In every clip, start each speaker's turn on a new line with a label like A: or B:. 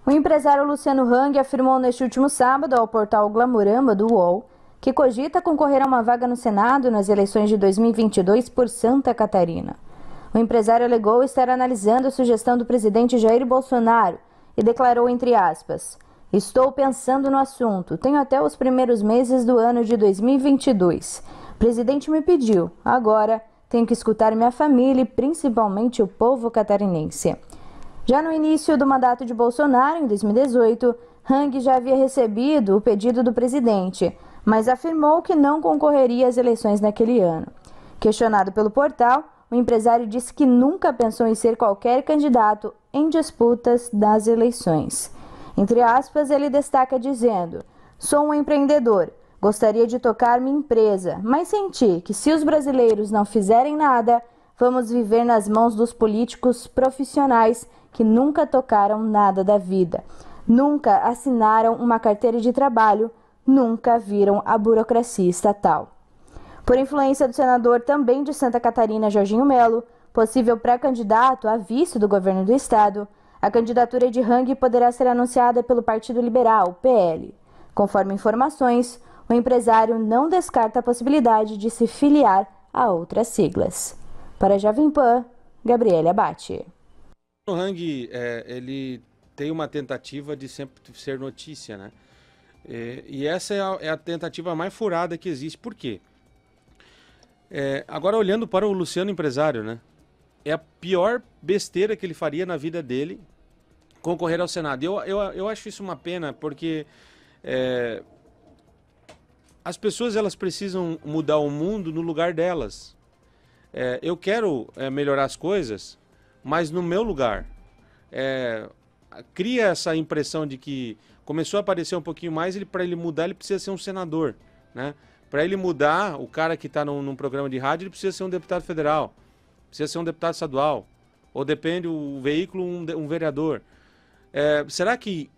A: O empresário Luciano Hang afirmou neste último sábado ao portal Glamorama do UOL que cogita concorrer a uma vaga no Senado nas eleições de 2022 por Santa Catarina. O empresário alegou estar analisando a sugestão do presidente Jair Bolsonaro e declarou, entre aspas, "Estou pensando no assunto, tenho até os primeiros meses do ano de 2022. O presidente me pediu, agora tenho que escutar minha família e principalmente o povo catarinense." Já no início do mandato de Bolsonaro, em 2018, Hang já havia recebido o pedido do presidente, mas afirmou que não concorreria às eleições naquele ano. Questionado pelo portal, o empresário disse que nunca pensou em ser qualquer candidato em disputas das eleições. Entre aspas, ele destaca dizendo: "Sou um empreendedor, gostaria de tocar minha empresa, mas senti que se os brasileiros não fizerem nada, vamos viver nas mãos dos políticos profissionais que nunca tocaram nada da vida, nunca assinaram uma carteira de trabalho, nunca viram a burocracia estatal." Por influência do senador também de Santa Catarina, Jorginho Melo, possível pré-candidato a vice do governo do estado, a candidatura de Hang poderá ser anunciada pelo Partido Liberal, PL. Conforme informações, o empresário não descarta a possibilidade de se filiar a outras siglas. Para a Jovem Pan, Gabriele Abate.
B: O Hang, ele tem uma tentativa de sempre ser notícia, né? E essa é a tentativa mais furada que existe. Por quê? Agora, olhando para o Luciano empresário, né? É a pior besteira que ele faria na vida dele concorrer ao Senado. Eu acho isso uma pena, porque as pessoas elas precisam mudar o mundo no lugar delas. Eu quero melhorar as coisas, mas no meu lugar. Cria essa impressão de que começou a aparecer um pouquinho mais, para ele mudar ele precisa ser um senador, né? Para ele mudar, o cara que está num programa de rádio, ele precisa ser um deputado federal, precisa ser um deputado estadual, ou depende o veículo, um vereador. Será que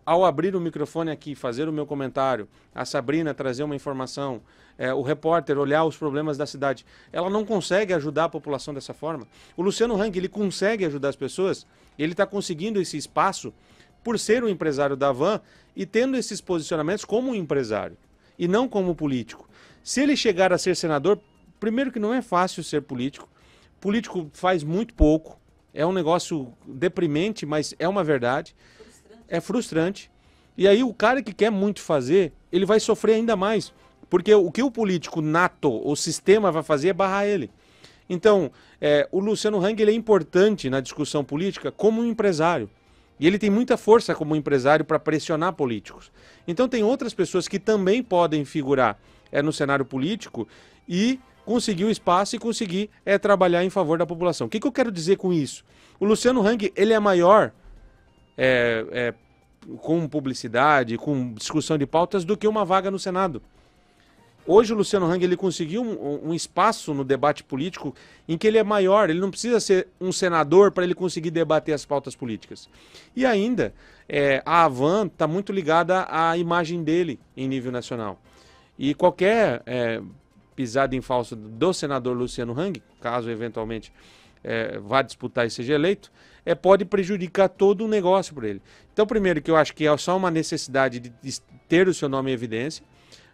B: ao abrir o microfone aqui, fazer o meu comentário, a Sabrina trazer uma informação, o repórter olhar os problemas da cidade, ela não consegue ajudar a população dessa forma? O Luciano Hang, ele consegue ajudar as pessoas, ele está conseguindo esse espaço por ser um empresário da van e tendo esses posicionamentos como um empresário e não como político. Se ele chegar a ser senador, primeiro que não é fácil ser político, político faz muito pouco, é um negócio deprimente, mas é uma verdade, é frustrante. E aí o cara que quer muito fazer, ele vai sofrer ainda mais, porque o que o político nato, o sistema vai fazer é barrar ele. Então, o Luciano Hang, ele é importante na discussão política como um empresário. E ele tem muita força como empresário para pressionar políticos. Então tem outras pessoas que também podem figurar no cenário político e conseguir o espaço e conseguir trabalhar em favor da população. O que eu quero dizer com isso? O Luciano Hang, ele é maior com publicidade, com discussão de pautas, do que uma vaga no Senado. Hoje o Luciano Hang, ele conseguiu um espaço no debate político em que ele é maior, ele não precisa ser um senador para ele conseguir debater as pautas políticas. E ainda, a Havan está muito ligada à imagem dele em nível nacional. E qualquer pisada em falso do senador Luciano Hang, caso eventualmente vá disputar e seja eleito, pode prejudicar todo o negócio para ele. Então, primeiro, que eu acho que é só uma necessidade de ter o seu nome em evidência.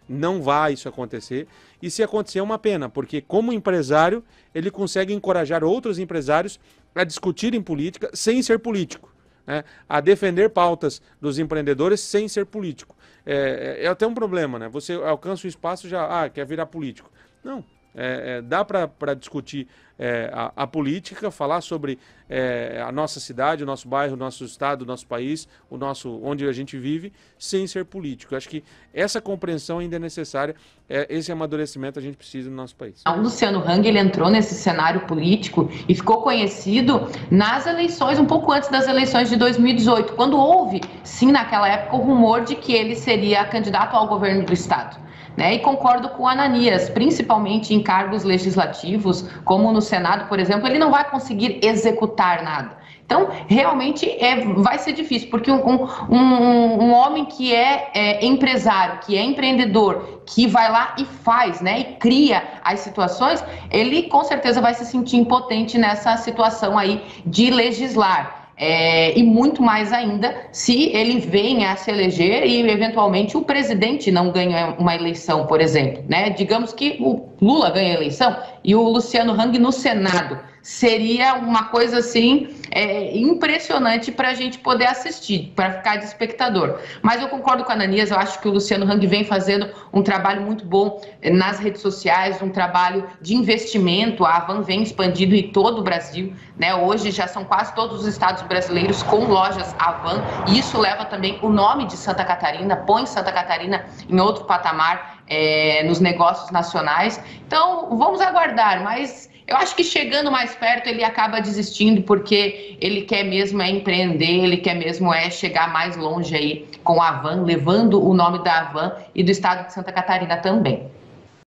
B: Não vai isso acontecer, e se acontecer é uma pena, porque como empresário ele consegue encorajar outros empresários a discutirem política sem ser político, né? A defender pautas dos empreendedores sem ser político. É até um problema, né? Você alcança o espaço e já quer virar político. Não, dá para discutir a política, falar sobre a nossa cidade, o nosso bairro, o nosso estado, o nosso país, onde a gente vive, sem ser político. Eu acho que essa compreensão ainda é necessária, esse amadurecimento a gente precisa no nosso país.
C: O Luciano Hang, ele entrou nesse cenário político e ficou conhecido nas eleições, um pouco antes das eleições de 2018, quando houve, sim, naquela época, o rumor de que ele seria candidato ao governo do estado. E concordo com o Ananias, principalmente em cargos legislativos, como no Senado, por exemplo, ele não vai conseguir executar nada. Então, realmente vai ser difícil, porque um homem que é empresário, que é empreendedor, que vai lá e faz, e cria as situações, ele com certeza vai se sentir impotente nessa situação aí de legislar. e muito mais ainda se ele vem a se eleger e eventualmente o presidente não ganha uma eleição, por exemplo, né? Digamos que o Lula ganha a eleição e o Luciano Hang no Senado. Seria uma coisa assim impressionante para a gente poder assistir, para ficar de espectador. Mas eu concordo com a Ananias, eu acho que o Luciano Hang vem fazendo um trabalho muito bom nas redes sociais, um trabalho de investimento. A Havan vem expandindo em todo o Brasil, né? Hoje já são quase todos os estados brasileiros com lojas Havan, e isso leva também o nome de Santa Catarina, põe Santa Catarina em outro patamar nos negócios nacionais. Então, vamos aguardar, mas eu acho que chegando mais perto ele acaba desistindo, porque ele quer mesmo empreender, ele quer mesmo chegar mais longe aí com a Havan, levando o nome da Havan e do estado de Santa Catarina também.